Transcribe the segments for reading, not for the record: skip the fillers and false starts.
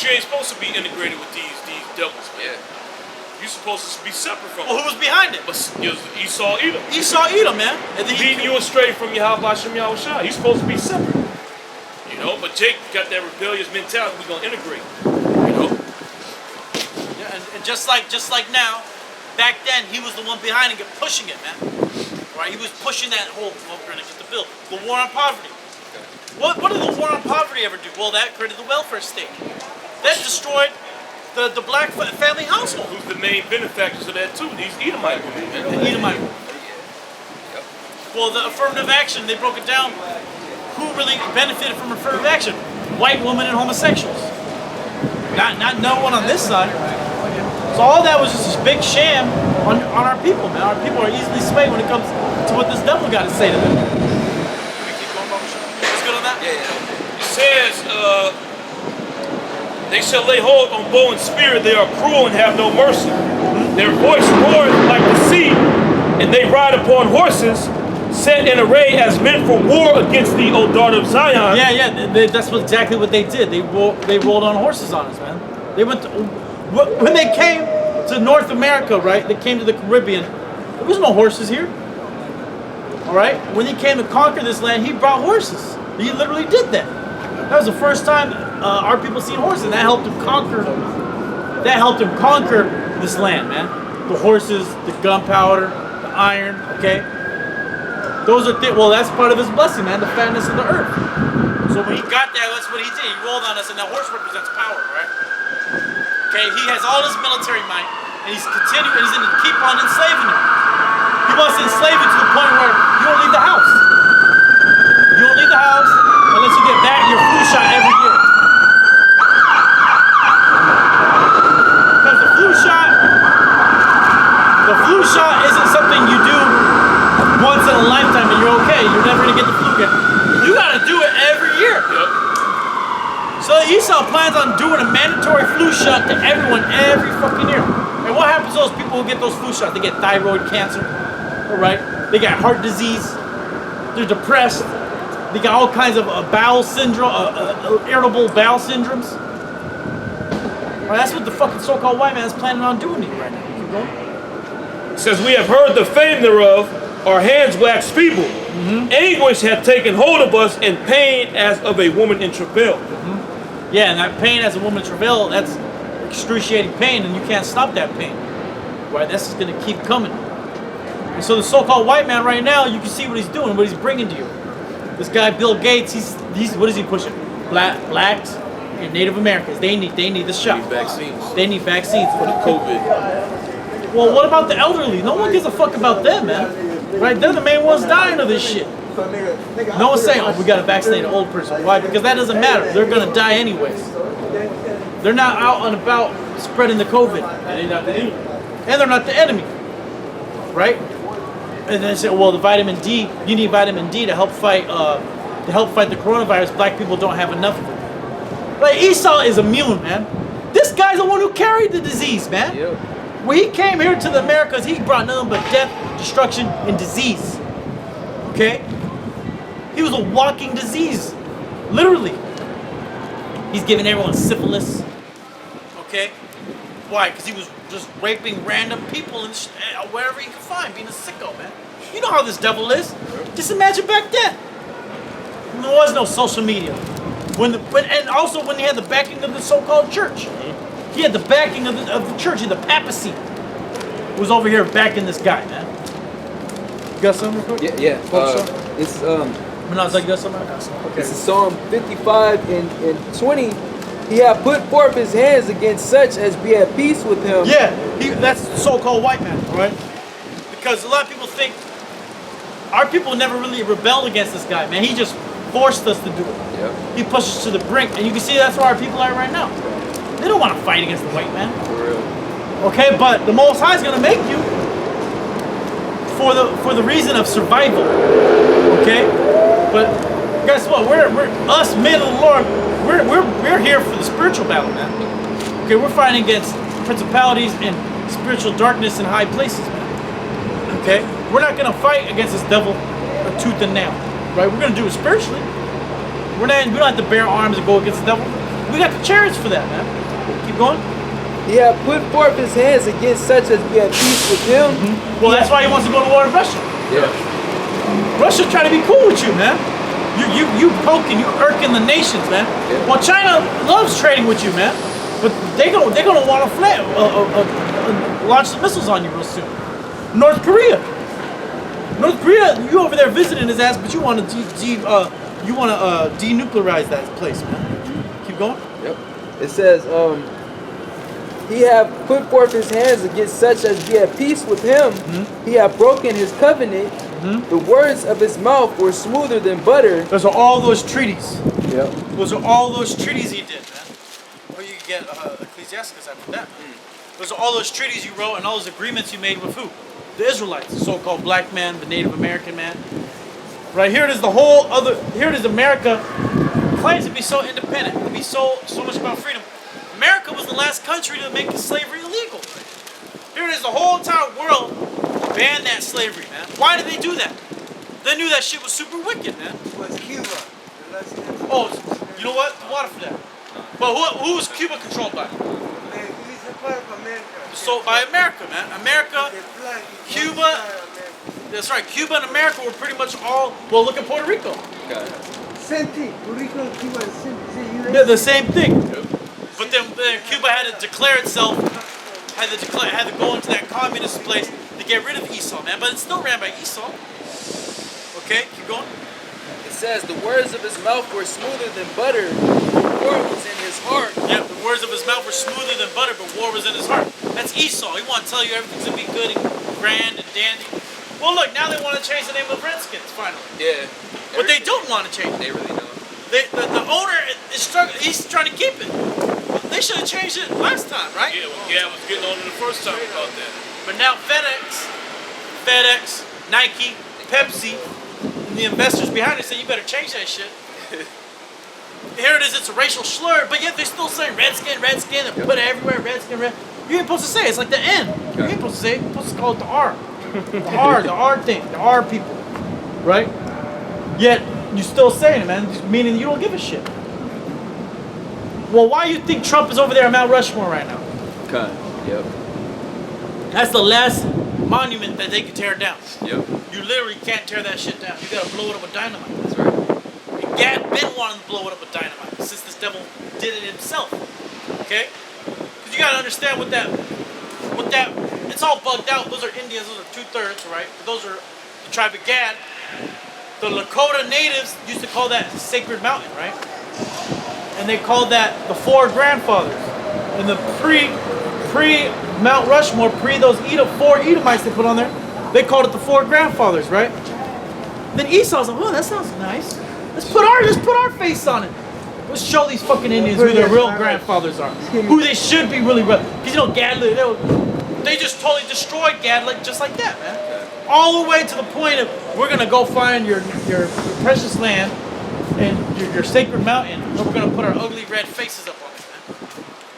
You ain't supposed to be integrated with these devils, man. Yeah. You're supposed to be separate from Well, them. who was behind it? But Esau Edom. Esau Edom, man. And then Leading you astray from Yahweh Shem Yahushua. You're supposed to be separate. You know, but Jake got that rebellious mentality. We're gonna integrate. You know. Yeah, and just like now, back then he was the one behind it, pushing it, man. Right? He was pushing that whole. Well, we're gonna get the bill. The war on poverty. What did the war on poverty ever do? Well, that created the welfare state. That destroyed the black family household. Who's the main benefactors of that too? These Edomite women. The Edomite. Well, the affirmative action, they broke it down. Who really benefited from affirmative action? White women and homosexuals. Not no one on this side. So all that was just this big sham on our people, man. Our people are easily swayed when it comes to what this devil got to say to them. What's good on that? It says, they shall lay hold on bow and spear. They are cruel and have no mercy. Their voice roars like the sea, and they ride upon horses, set in array as men for war against thee, O daughter of Zion. That's exactly what they did. They rolled on horses on us, man. They went when they came to North America, right? They came to the Caribbean. There was no horses here. All right. When he came to conquer this land, he brought horses. He literally did that. That was the first time our people seen horses, and that helped him conquer. That helped him conquer this land, man. The horses, the gunpowder, the iron. Okay. Those are well, that's part of his blessing, man. The fatness of the earth. So when he got there, that's what he did. He rolled on us, and that horse represents power, right? Okay. He has all his military might, and he's continuing. He's going to keep on enslaving you. He wants to enslave you to the point where you don't leave the house. You don't leave the house unless you get back your flu shot every year. Because the flu shot isn't something you do once in a lifetime and you're okay. You're never gonna get the flu again. You gotta do it every year. Yep. So Esau plans on doing a mandatory flu shot to everyone every fucking year. And what happens to those people who get those flu shots? They get thyroid cancer, all right? They got heart disease. They're depressed. They got all kinds of bowel syndrome, irritable bowel syndromes. Well, that's what the fucking so-called white man is planning on doing to you right now. Keep going. It says, we have heard the fame thereof, our hands wax feeble. Anguish hath taken hold of us, and pain as of a woman in travail. Yeah, and that pain as a woman in travail, that's excruciating pain, and you can't stop that pain. Right? That's just going to keep coming. And so the so-called white man right now, you can see what he's doing, what he's bringing to you. This guy, Bill Gates, he's what is he pushing? Blacks and Native Americans, they need this shot. Vaccines. They need vaccines For the COVID. Well, what about the elderly? No one gives a fuck about them, man. Right? They're the main ones dying of this shit. No one's saying, oh, we gotta vaccinate an old person. Why? Because that doesn't matter. They're gonna die anyways. They're not out and about spreading the COVID. And they're not the enemy. Right? And then they say, well, the vitamin D, you need vitamin D to help fight the coronavirus. Black people don't have enough of it. Like, Esau is immune, man. This guy's the one who carried the disease, man. Yep. When he came here to the Americas, he brought nothing but death, destruction, and disease. Okay? He was a walking disease. Literally. He's giving everyone syphilis. Okay? Why? Because he was just raping random people and wherever he could find, being a sicko, man. You know how this devil is. Just imagine back then. There was no social media. And also when he had the backing of the so-called church. He had the backing of the church, and the papacy was over here backing this guy, man. You got something real quick? Yeah. It's You got something? Okay. This is Psalm 55 and 20. He had put forth his hands against such as be at peace with him. Yeah, that's the so-called white man, right? Because a lot of people think our people never really rebelled against this guy, man. He just forced us to do it. Yep. He pushed us to the brink, and you can see that's where our people are right now. They don't want to fight against the white man. For real. Okay, but the Most High is going to make you for the reason of survival. Okay, but guess what? We're us men of the Lord. We're here for the spiritual battle, man. Okay, we're fighting against principalities and spiritual darkness in high places, man. Okay, we're not going to fight against this devil a tooth and nail, right? We're going to do it spiritually. We don't have to bear arms and go against the devil. We got the chariots for that, man. Keep going. He had put forth his hands against such as be at peace with him. Well, that's why he wants to go to war with Russia. Yeah. Russia's trying to be cool with you, man. You poking, you irking the nations, man. Yeah. Well, China loves trading with you, man. But they're gonna want to launch some missiles on you real soon. North Korea, you over there visiting his ass, but you want to denuclearize that place, man. Keep going. Yep. It says, he have put forth his hands against such as be at peace with him. He have broken his covenant. The words of his mouth were smoother than butter. Those are all those treaties. Yep. Those are all those treaties he did, man. Or you can get Ecclesiasticus after that. Those are all those treaties you wrote and all those agreements you made with who? The Israelites, the so-called black man, the Native American man. Right here it is here it is America claims to be so independent, to be so much about freedom. America was the last country to make slavery illegal. Here it is, the whole entire world banned that slavery, man. Why did they do that? They knew that shit was super wicked, man. It was Cuba. The last country. Oh, you know what? Water for that. But who was Cuba controlled by? It's a part of America. So by America, man. America, The flag is Cuba. part of America. that's right. Cuba and America were pretty much all. Well, look at Puerto Rico. Same thing. Puerto Rico and Cuba are same. They're the same thing. But then Cuba had to declare itself, had to go into that communist place to get rid of Esau, man. But it's still ran by Esau. Okay, keep going. It says, the words of his mouth were smoother than butter. War was in his heart. Yeah, the words of his mouth were smoother than butter, but war was in his heart. That's Esau. He want to tell you everything's gonna be good and grand and dandy. Well, look, now they want to change the name of Redskins finally. Yeah. But they don't want to change it. They really don't. The owner is struggling. He's trying to keep it. They should have changed it last time, right? Yeah, I was getting on it the first time about that. But now FedEx, Nike, Pepsi, and the investors behind it say you better change that shit. Here it is, it's a racial slur, but yet they're still saying Redskin, and put it everywhere, Redskin, Red. You ain't supposed to say it. It's like the N. You ain't supposed to say it. You're supposed to call it the R. The R thing, the R people, right? Yet you're still saying it, man, meaning you don't give a shit. Well, why do you think Trump is over there at Mount Rushmore right now? Okay. Yep. That's the last monument that they can tear down. Yep. You literally can't tear that shit down. You gotta blow it up with dynamite. That's right. And Gad been wanting to blow it up with dynamite since this devil did it himself. Okay? Because you gotta understand what that, it's all bugged out. Those are Indians, those are 2/3, right? But those are the tribe of Gad. The Lakota natives used to call that sacred mountain, right? And they called that the four grandfathers. And the pre Mount Rushmore, those four Edomites they put on there, they called it the four grandfathers, right? Then Esau's like, oh, that sounds nice. Let's put our face on it. Let's show these fucking Indians who their real grandfathers are, who they should be really. Because you know Gad, they just totally destroyed Gad just like that, man. All the way to the point of we're gonna go find your precious land and your sacred mountain, and we're gonna put our ugly red faces up on it, man.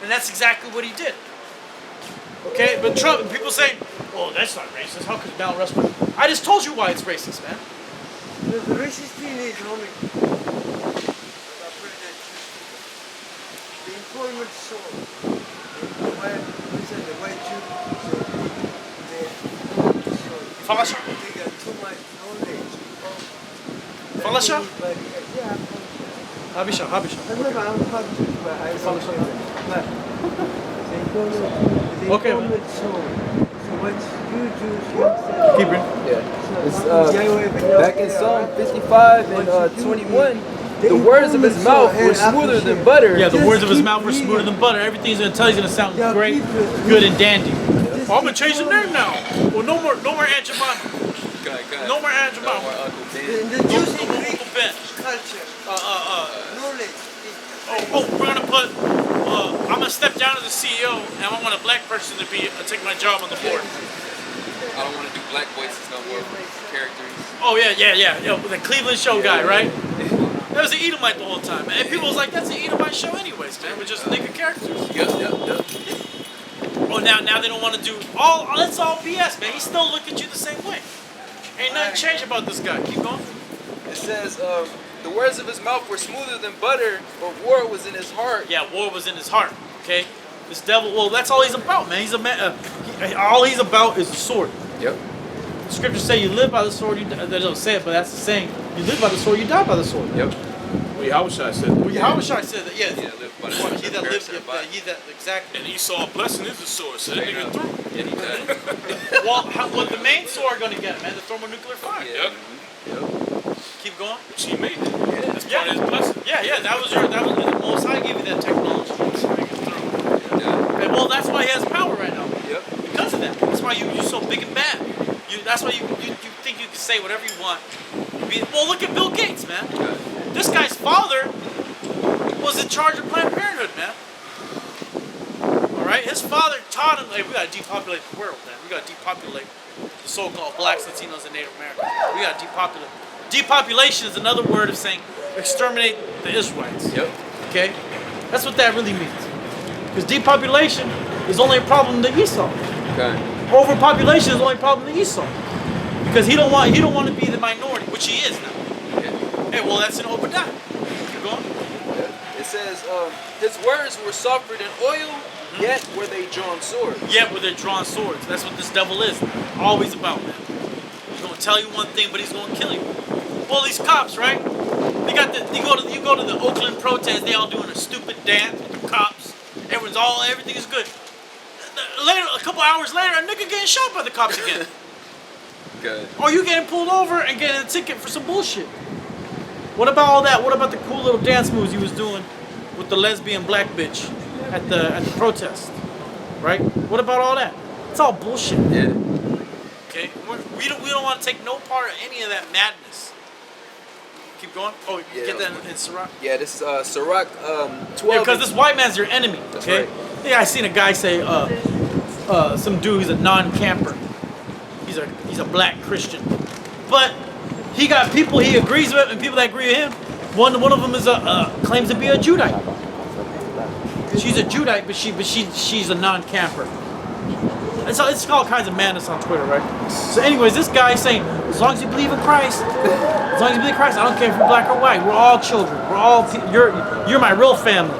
And that's exactly what he did. Okay, but Trump, people say, oh, that's not racist. How could Mount Rushmore? I just told you why it's racist, man. The racist thing is only the employment sold. The white Jew, Fala só. they got too much knowledge. Fala só. Yeah, Rabisha. I remember I'm talking but I Fala só. okay. Okay, man. So what you do, Keep reading. Yeah. It's, back in Psalm 55 and 21, the words of his mouth were smoother than butter. Yeah, the words of his mouth were smoother than butter. Everything he's gonna tell you is gonna sound great, good, and dandy. Oh, I'm gonna change the name now. Well, no more Aunt Jemima. No more Aunt Jemima. The Jews in Greek Uncle Ben. culture, knowledge. We're gonna put. I'm gonna step down as the CEO, and I want a black person to take my job on the board. I don't want to do black voices no more characters. Oh yeah. The Cleveland show guy, right? That was an Edomite the whole time, and people was like, "That's an Edomite show, anyways, man. We're just nigga characters." Yep. Oh, now they don't want to do all. It's all BS, man. He still look at you the same way. Ain't nothing changed about this guy. Keep going. It says, The words of his mouth were smoother than butter, but war was in his heart. Yeah, war was in his heart. Okay, this devil. Well, that's all he's about, man. He's a man. All he's about is the sword. Yep. The scriptures say you live by the sword. They don't say it, but that's the saying. You live by the sword, you die by the sword. Yep. Well, Yahushua said that. Well, Yahushua said that. Yeah. Yeah, live by the Well, sword, He that perish lives, thereby. ye that exactly. And Esau blessing is the sword, so that Straight nigga up. through. Yeah, he died. Well, what the main sword gonna get, man? The thermonuclear fire. Yeah. Yep. Keep going. Which he made it. That's part of his blessing. Yeah. That was the Most High gave you that technology. Yeah. And well, that's why he has power right now. Yep. Because of that. That's why you're so big and bad. That's why you think you can say whatever you want. Well, look at Bill Gates, man. This guy's father was in charge of Planned Parenthood, man. All right, his father taught him, like, we gotta depopulate the world, man. We gotta depopulate the so-called blacks, Latinos, and Native Americans. We gotta depopulate. Depopulation is another word of saying exterminate the Israelites. Yep. Okay, that's what that really means. Because depopulation is only a problem to Esau. Okay. Overpopulation is the only problem to Esau. Because he don't want to be the minority, which he is now. Yeah. Hey, well, that's an Obadiah. Keep going. It says, his words were softer than oil, yet were they drawn swords. Yet with their drawn swords. That's what this devil is. Always about, man. He's gonna tell you one thing, but he's gonna kill you. Well, these cops, right? You go to the Oakland protest. They all doing a stupid dance with the cops. Everything is good. Later, a couple hours later, a nigga getting shot by the cops again. Good. Or you getting pulled over and getting a ticket for some bullshit. What about all that? What about the cool little dance moves he was doing with the lesbian black bitch at the protest? Right? What about all that? It's all bullshit. Yeah. Okay? We don't want to take no part of any of that madness. Keep going. Oh, you Yeah. get that in Sirach? Yeah, this Sirach 12. Yeah, because this white man's your enemy. That's Okay? right. Yeah, I seen a guy say, some dude, he's a non-camper. He's a black Christian. But he got people he agrees with and people that agree with him. One of them is claims to be a Judite. She's a Judite, but she's a non-camper. It's all kinds of madness on Twitter, right? So anyways, this guy is saying, as long as you believe in Christ, I don't care if you're black or white. We're all children. We're all you're my real family,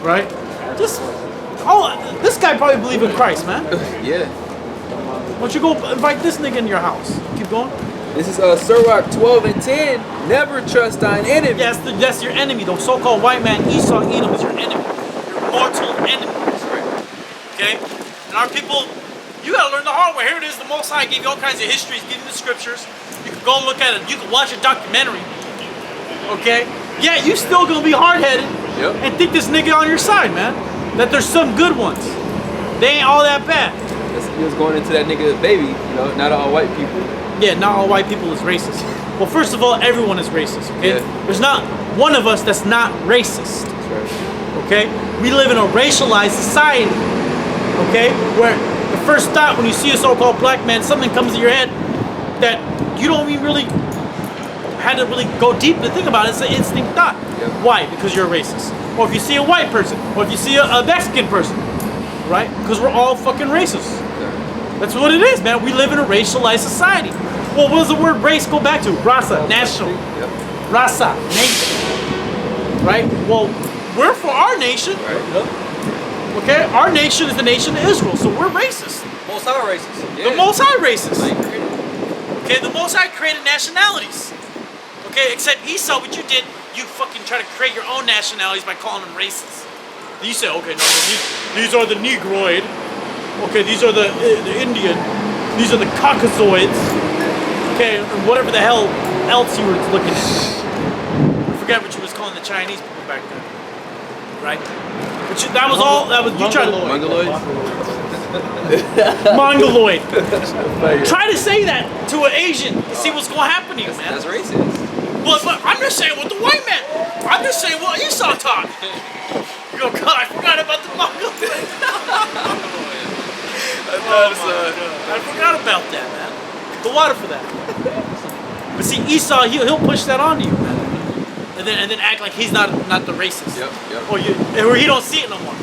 right? This guy probably believe in Christ, man. Yeah. Why don't you go invite this nigga in your house? Keep going. This is Sirach 12 and 10. Never trust thine enemy. Yes, that's your enemy. The so-called white man, Esau, Edom, is your enemy. Your mortal enemy. Okay? And our people, you gotta learn the hard way. Here it is, the Most High gave you all kinds of histories, give you the scriptures. You can go look at it. You can watch a documentary. Okay? Yeah, you still gonna be hard-headed and think this nigga on your side, man. That there's some good ones. They ain't all that bad. He was going into that nigga baby, not all white people. Yeah, not all white people is racist. Well, first of all, everyone is racist, okay? Yeah. There's not one of us that's not racist, That's right. okay? We live in a racialized society, okay? Where the first thought when you see a so-called black man, something comes to your head that you don't even really had to really go deep to think about it. It's an instinct thought. Yep. Why? Because you're a racist. Or if you see a white person, or if you see a Mexican person, right? Because we're all fucking racist. That's what it is, man. We live in a racialized society. Well, what does the word race go back to? Rasa, national. Yep. Rasa, nation. Right? Well, we're for our nation. Right. Okay? Our nation is the nation of Israel, so we're racist. Most High racist. The Most High racist. Okay, the Most High created nationalities. Okay, except Esau, what you did, you fucking try to create your own nationalities by calling them racist. You say, okay, no, these are the Negroid. Okay, these are the Indian. These are the Caucasoids. Okay, and whatever the hell else you were looking at. I forget what you was calling the Chinese people back then. Right? But that was all. That was you tried to Mongoloids? Mongoloid. Try to say that to an Asian to see what's going to happen to you, man. That's racist. But I'm just saying what the white man. I'm just saying what Esau taught. You go, God, I forgot about the Mongoloid. I forgot about that, man. The water for that. But see, Esau, he'll push that onto you, man. And then act like he's not the racist. Yep. Or he don't see it no more.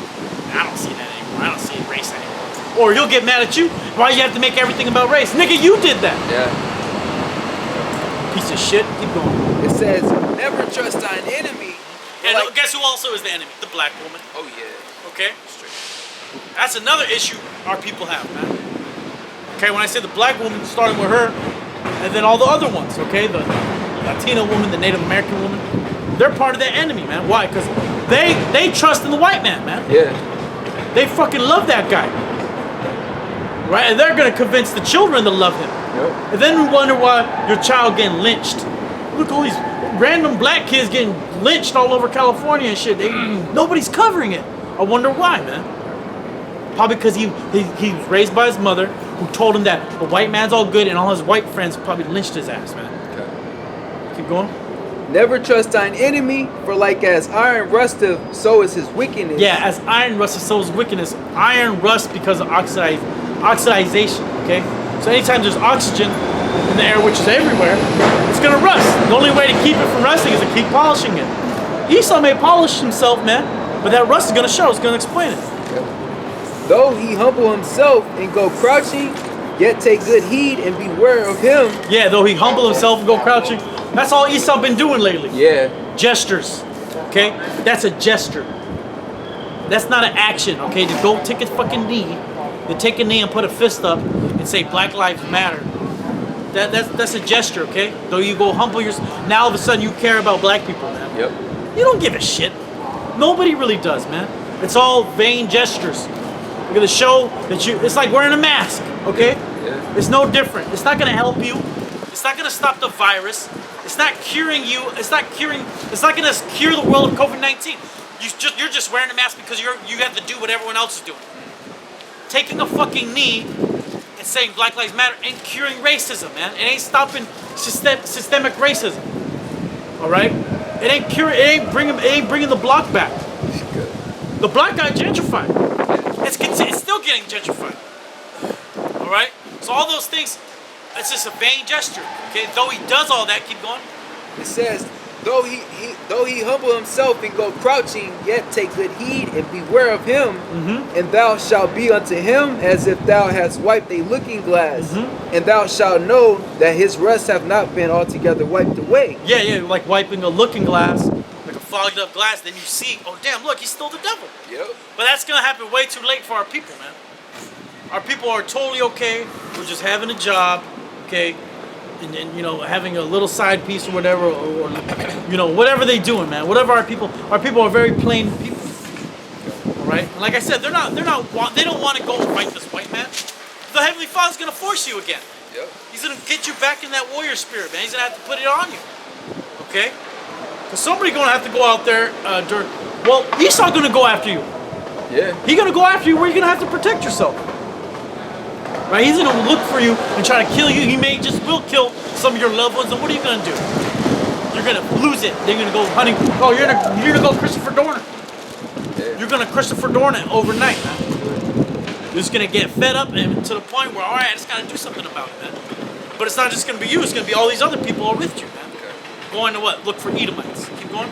I don't see that anymore. I don't see race anymore. Or he'll get mad at you. Why you have to make everything about race? Nigga, you did that. Yeah. Piece of shit. Keep going. It says, Never trust thine enemy. And Like- guess who also is the enemy? The black woman. Oh yeah. Okay? That's another issue our people have, man. Okay, when I say the black woman, starting with her, and then all the other ones, okay? The Latina woman, the Native American woman, they're part of the enemy, man. Why? Because they trust in the white man, man. Yeah. They fucking love that guy. Right? And they're gonna convince the children to love him. Yep. And then we wonder why your child getting lynched. Look, all these random black kids getting lynched all over California and shit. Nobody's covering it. I wonder why, man. Probably because he was raised by his mother, who told him that the white man's all good, and all his white friends probably lynched his ass, man. Okay. Keep going. Never trust thine enemy, for like as iron rusteth, so is his wickedness. Yeah, as iron rust, so is wickedness. Iron rust because of oxidization, okay? So anytime there's oxygen in the air, which is everywhere, it's gonna rust. The only way to keep it from rusting is to keep polishing it. Esau may polish himself, man, but that rust is gonna show, it's gonna explain it. Though he humble himself and go crouching, yet take good heed and beware of him. Yeah, though he humble himself and go crouching, that's all Esau been doing lately. Yeah. Gestures, okay? That's a gesture. That's not an action, okay? To go take a fucking knee, to take a knee and put a fist up and say Black Lives Matter. That's a gesture, okay? Though you go humble yourself, now all of a sudden you care about black people, man. Yep. You don't give a shit. Nobody really does, man. It's all vain gestures. You're gonna show that it's like wearing a mask, okay? Yeah. It's no different. It's not gonna help you. It's not gonna stop the virus. It's not curing you. It's not gonna cure the world of COVID-19. You're just wearing a mask because you have to do what everyone else is doing. Taking a fucking knee and saying Black Lives Matter ain't curing racism, man. It ain't stopping systemic racism. All right? It ain't bringing the block back. The block got gentrified. It's still getting gentrified. All right? So all those things, it's just a vain gesture. Okay? Though he does all that, keep going. It says, though he humble himself and go crouching, yet take good heed and beware of him, and thou shalt be unto him as if thou hadst wiped a looking glass, and thou shalt know that his rust have not been altogether wiped away. Yeah, like wiping a looking glass, like a fogged up glass, then you see, oh damn, look, he's still the devil. Yep. But that's gonna happen way too late for our people, man. Our people are totally okay with just having a job, okay, and you know, having a little side piece or whatever, or you know, whatever they doing, man. Whatever our people are very plain people. All right, and like I said, they don't want to go and fight this white man. The Heavenly Father's gonna force you again. Yep. He's gonna get you back in that warrior spirit, man. He's gonna have to put it on you, okay? Because somebody's gonna have to go out there well, Esau gonna go after you. Yeah. He's gonna go after you where you're gonna have to protect yourself. Right? He's gonna look for you and try to kill you. He will kill some of your loved ones. And what are you gonna do? You're gonna lose it. They're gonna go hunting. Oh, you're gonna go Christopher Dorner. Yeah. You're gonna Christopher Dorner overnight, man. You're just gonna get fed up and to the point where, all right, I just gotta do something about it, man. But it's not just gonna be you. It's gonna be all these other people are with you, man. Going to what? Look for Edomites. Keep going.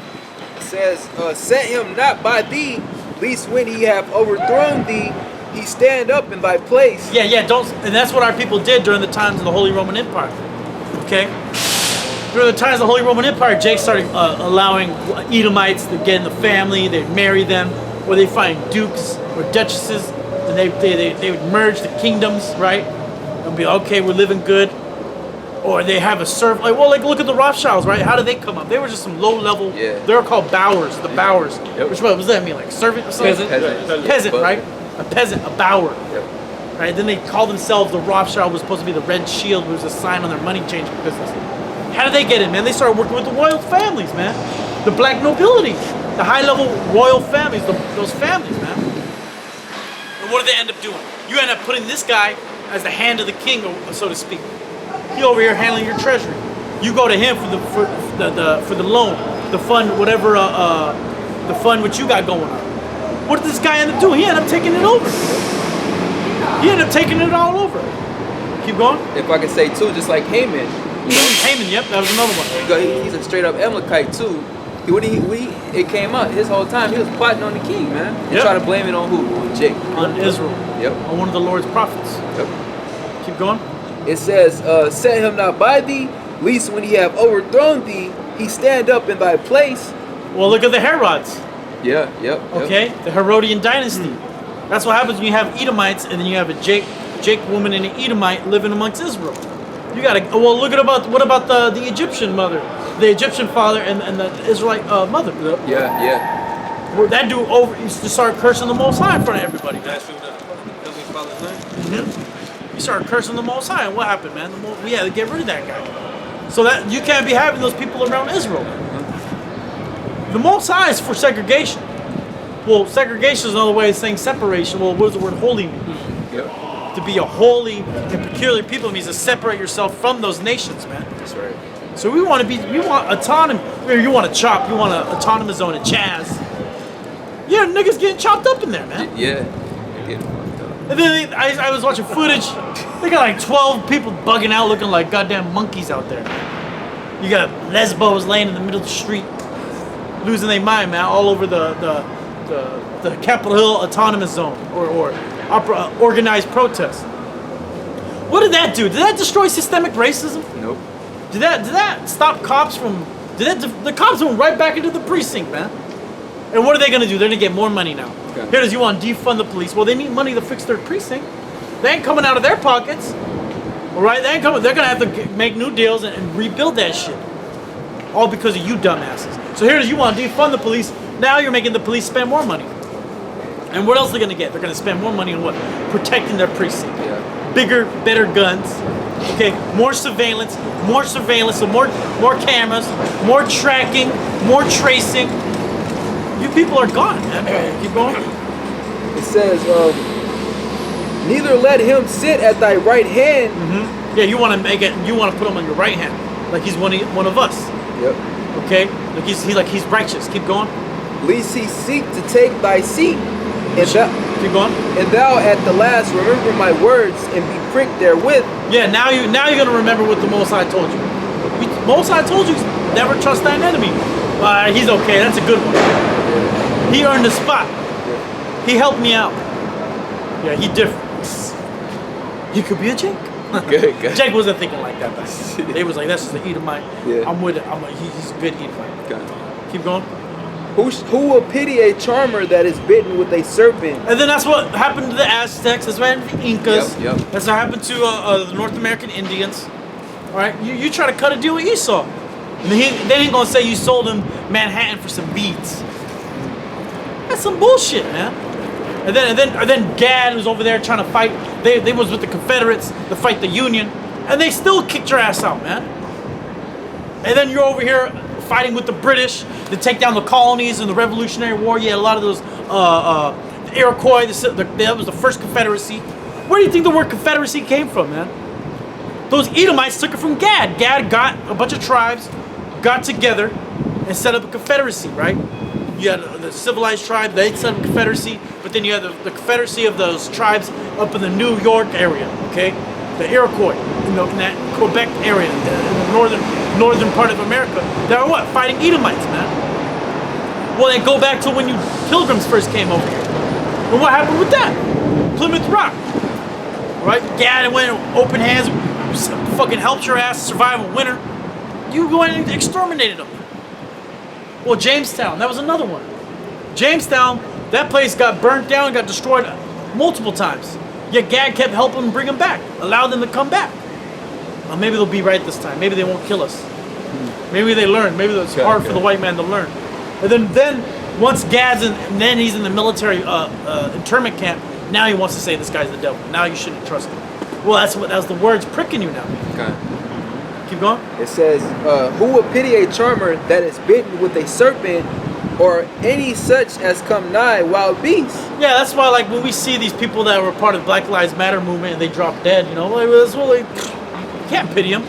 It says, set him not by thee, least when he have overthrown thee, he stand up in thy place. Yeah, don't. And that's what our people did during the times of the Holy Roman Empire. Okay? During the times of the Holy Roman Empire, Jake started allowing Edomites to get in the family, they'd marry them, or they find dukes or duchesses, and they would merge the kingdoms, right? And be okay, we're living good. Or they have a servant, like look at the Rothschilds, right? How did they come up? They were just some low-level, they were called bowers, the bowers. Yep. Which what does that mean, like servant or something? Peasant, right? A peasant, a bower. Yep. Right? Then they call themselves the Rothschild, was supposed to be the red shield, which was a sign on their money changing business. How did they get in, man? They started working with the royal families, man. The black nobility, the high-level royal families, those families, man. And what do they end up doing? You end up putting this guy as the hand of the king, so to speak. He over here handling your treasury. You go to him for the loan, the fund, whatever, the fund which you got going on. What did this guy end up doing? He ended up taking it over. He ended up taking it all over. Keep going. If I could say too, just like Haman. Haman, yep, that was another one. He's a straight up Amalekite too. When it came out, his whole time he was plotting on the king, man. He tried to blame it on who? On Jake. On Israel. Yep. On one of the Lord's prophets. Yep. Keep going. It says, set him not by thee, least when he have overthrown thee, he stand up in thy place. Well, look at the Herods. Yeah, yep. Okay, the Herodian dynasty. That's what happens when you have Edomites and then you have a Jake woman and an Edomite living amongst Israel. You gotta. Well, look at what about the Egyptian mother, the Egyptian father, and the Israelite mother. Yeah. Where that dude used to start cursing the Most High in front of everybody. That's true. That's his father's name. He started cursing the Most High, and what happened, man? We had to get rid of that guy. So that you can't be having those people around Israel. The Most High is for segregation. Well, segregation is another way of saying separation. Well, what does the word holy mean? Yep. To be a holy and peculiar people means to separate yourself from those nations, man. That's right. So we want autonomy. You want a chop, you want an autonomous zone in Chaz. Yeah, niggas getting chopped up in there, man. Yeah. And then I was watching footage. They got like 12 people bugging out, looking like goddamn monkeys out there. You got Lesbos laying in the middle of the street, losing their mind, man, all over the Capitol Hill Autonomous Zone or organized protest. What did that do? Did that destroy systemic racism? Nope. Did that stop cops from? The cops went right back into the precinct, man. And what are they gonna do? They're gonna get more money now. Okay. Here it is. You want to defund the police? Well, they need money to fix their precinct. They ain't coming out of their pockets. All right, they ain't coming. They're gonna have to make new deals and rebuild that shit. All because of you dumbasses. So here it is. You want to defund the police? Now you're making the police spend more money. And what else are they gonna get? They're gonna spend more money on what? Protecting their precinct. Yeah. Bigger, better guns. Okay, more surveillance, so more cameras, more tracking, more tracing. You people are gone, man. Keep going. It says, neither let him sit at thy right hand. Yeah, you want to make it. You want to put him on your right hand, like he's one of us. Yep. Okay, like he's righteous. Keep going. Lest he seek to take thy seat, and Keep going. thou at the last remember my words and be pricked therewith. Yeah, now you're gonna remember what the Most High told you. Most High told you never trust thine enemy. He's okay. That's a good one. He earned a spot. He helped me out. Yeah, he different. He could be a Jake. Good. Jake wasn't thinking like that. They was like, that's just an Edomite. Yeah. I'm with it. He's a good Edomite. Okay. Keep going. Who will pity a charmer that is bitten with a serpent? And then that's what happened to the Aztecs. That's what happened to the Incas. Yep. That's what happened to the North American Indians. All right, you try to cut a deal with Esau. And they ain't gonna say you sold him Manhattan for some beads. That's some bullshit, man. And then Gad was over there trying to fight. They was with the Confederates to fight the Union, and they still kicked your ass out, man. And then you're over here fighting with the British to take down the colonies in the Revolutionary War. You had a lot of those the Iroquois. That was the first Confederacy. Where do you think the word Confederacy came from, man? Those Edomites took it from Gad. Gad got a bunch of tribes, got together, and set up a confederacy, right? You had the civilized tribe, they set up a confederacy, but then you had the confederacy of those tribes up in the New York area, okay? The Iroquois in that Quebec area, in the northern part of America. They were what? Fighting Edomites, man. Well, they go back to when Pilgrims first came over here. And what happened with that? Plymouth Rock, right? Gad went open hands, fucking helped your ass survive a winter. You went and exterminated them. Well, Jamestown, that was another one. Jamestown, that place got burnt down, got destroyed multiple times. Yet Gad kept helping them bring them back, allowed them to come back. Well, maybe they'll be right this time. Maybe they won't kill us. Maybe they learn. Maybe it's hard for the white man to learn. And then once Gad's in, and then he's in the military internment camp, now he wants to say this guy's the devil. Now you shouldn't trust him. Well, that's the words pricking you now. Okay. Keep going. It says, who will pity a charmer that is bitten with a serpent, or any such as come nigh wild beasts? Yeah, that's why, like, when we see these people that were part of the Black Lives Matter movement and they drop dead, you know, like, that's really, you can't pity them.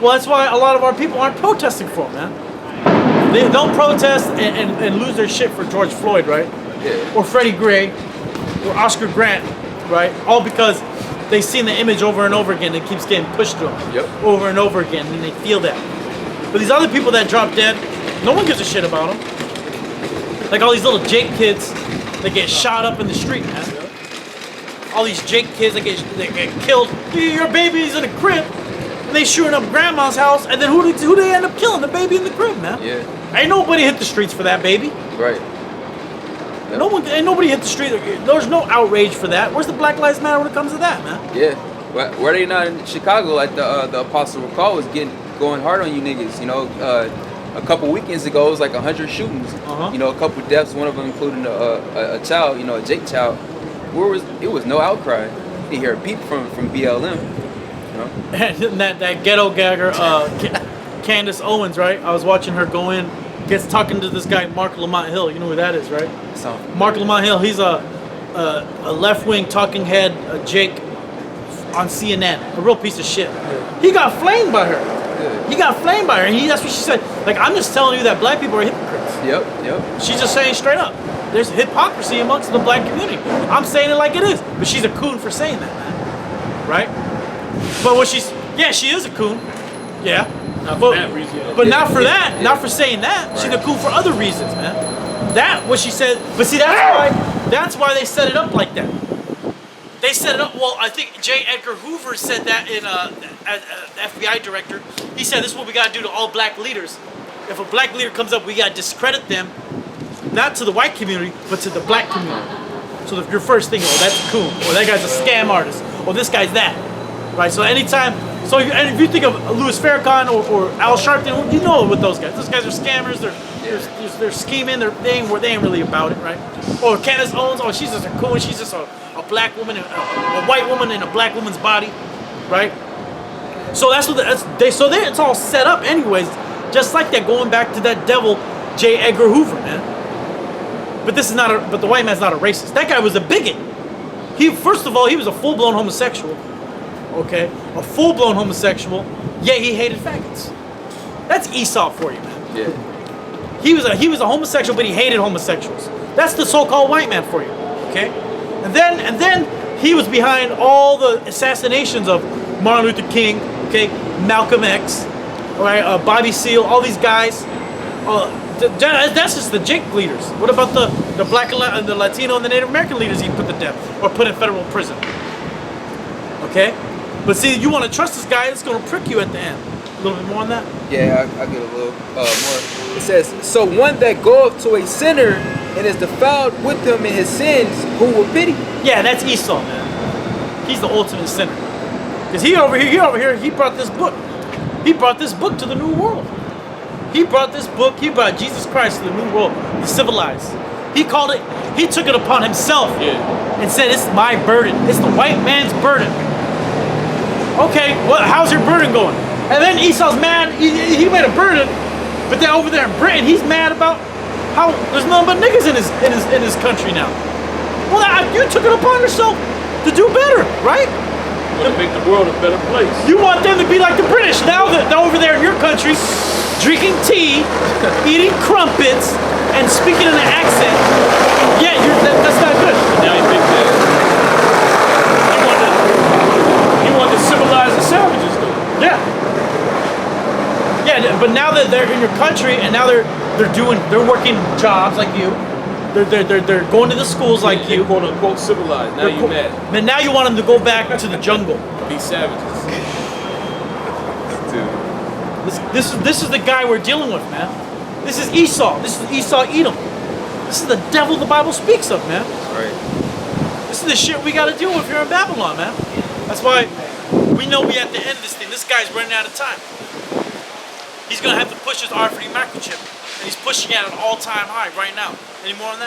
Well, that's why a lot of our people aren't protesting for them, man. They don't protest and lose their shit for George Floyd, right? Yeah. Or Freddie Gray, or Oscar Grant, right? All because they've seen the image over and over again. It keeps getting pushed to them over and over again, and they feel that. But these other people that drop dead, no one gives a shit about them. Like all these little Jake kids that get shot up in the street, man. All these Jake kids that get killed. Your baby's in a crib. and they shooting up grandma's house, and then who they end up killing? The baby in the crib, man. Yeah. Ain't nobody hit the streets for that baby. Right. Ain't nobody hit the street. There's no outrage for that. Where's the Black Lives Matter when it comes to that, man? Yeah. Were they not in Chicago? Like the Apostle McCall was going hard on you niggas. You know, a couple weekends ago it was like 100 shootings. Uh-huh. You know, a couple deaths. One of them including a child. You know, a Jake child. It was no outcry. You didn't hear a peep from BLM. You know. And that ghetto gagger, Candace Owens, right? I was watching her go in, gets talking to this guy Mark Lamont Hill. You know who that is, right? Mark Lamont Hill. He's a left-wing talking head, Jake, on CNN. A real piece of shit. He got flamed by her. He got flamed by her, and that's what she said. Like, I'm just telling you that black people are hypocrites. Yep. She's just saying straight up. There's hypocrisy amongst the black community. I'm saying it like it is, but she's a coon for saying that, man. Right? But she is a coon. Yeah. Not for that reason. But not for that. Not for saying that. She's a coon for other reasons, man. That what she said. But see, that's why they set it up like that. They set it up. Well, I think J. Edgar Hoover said that in as FBI director. He said this is what we gotta do to all black leaders. If a black leader comes up, we gotta discredit them, not to the white community, but to the black community. So if your first thing, oh, that's a coon, or that guy's a scam artist, or this guy's that, right? So anytime, and if you think of Louis Farrakhan or Al Sharpton, you know what those guys. Those guys are scammers. They're scheming. They ain't really about it, right? Or Candace Owens, oh, she's just a coon. She's just a black woman, a white woman in a black woman's body, right? So it's all set up anyways, just like that. Going back to that devil, J. Edgar Hoover, man. But but the white man's not a racist. That guy was a bigot. First of all, he was a full-blown homosexual. Okay, a full-blown homosexual. Yet he hated faggots. That's Esau for you, man. Yeah. He was a homosexual, but he hated homosexuals. That's the so-called white man for you. Okay, and then he was behind all the assassinations of Martin Luther King. Okay, Malcolm X. All right, Bobby Seale. All these guys. That's just the Jake leaders. What about the black and the Latino and the Native American leaders he put to death or put in federal prison? Okay? But see, you want to trust this guy that's going to prick you at the end. A little bit more on that? Yeah, I get a little more. It says, so one that goeth to a sinner and is defiled with him in his sins, who will pity? Yeah, that's Esau, man. He's the ultimate sinner. Because he brought this book. He brought this book to the new world. He brought Jesus Christ to the new world, the civilized. He took it upon himself and said, it's my burden. It's the white man's burden. Okay, how's your burden going? And then Esau's mad, he made a burden, but then over there in Britain, he's mad about how there's nothing but niggas in his country now. Well, you took it upon yourself to do better, right? To make the world a better place. You want them to be like the British. Now that they're over there in your country, drinking tea, eating crumpets, and speaking in an accent. Yeah, that's not good. Now you think that he wanted to civilize the savages, though. Yeah. Yeah, but now that they're in your country and now they're working jobs like you. They're going to the schools like you. Quote unquote civilized. Now you mad. But now you want them to go back to the jungle. Be savages. Dude. This is the guy we're dealing with, man. This is Esau. This is Esau Edom. This is the devil the Bible speaks of, man. Right. This is the shit we got to deal with here in Babylon, man. That's why we know we have to end this thing. This guy's running out of time. He's gonna have to push his R3 microchip, and he's pushing it at an all-time high right now. Any more on that?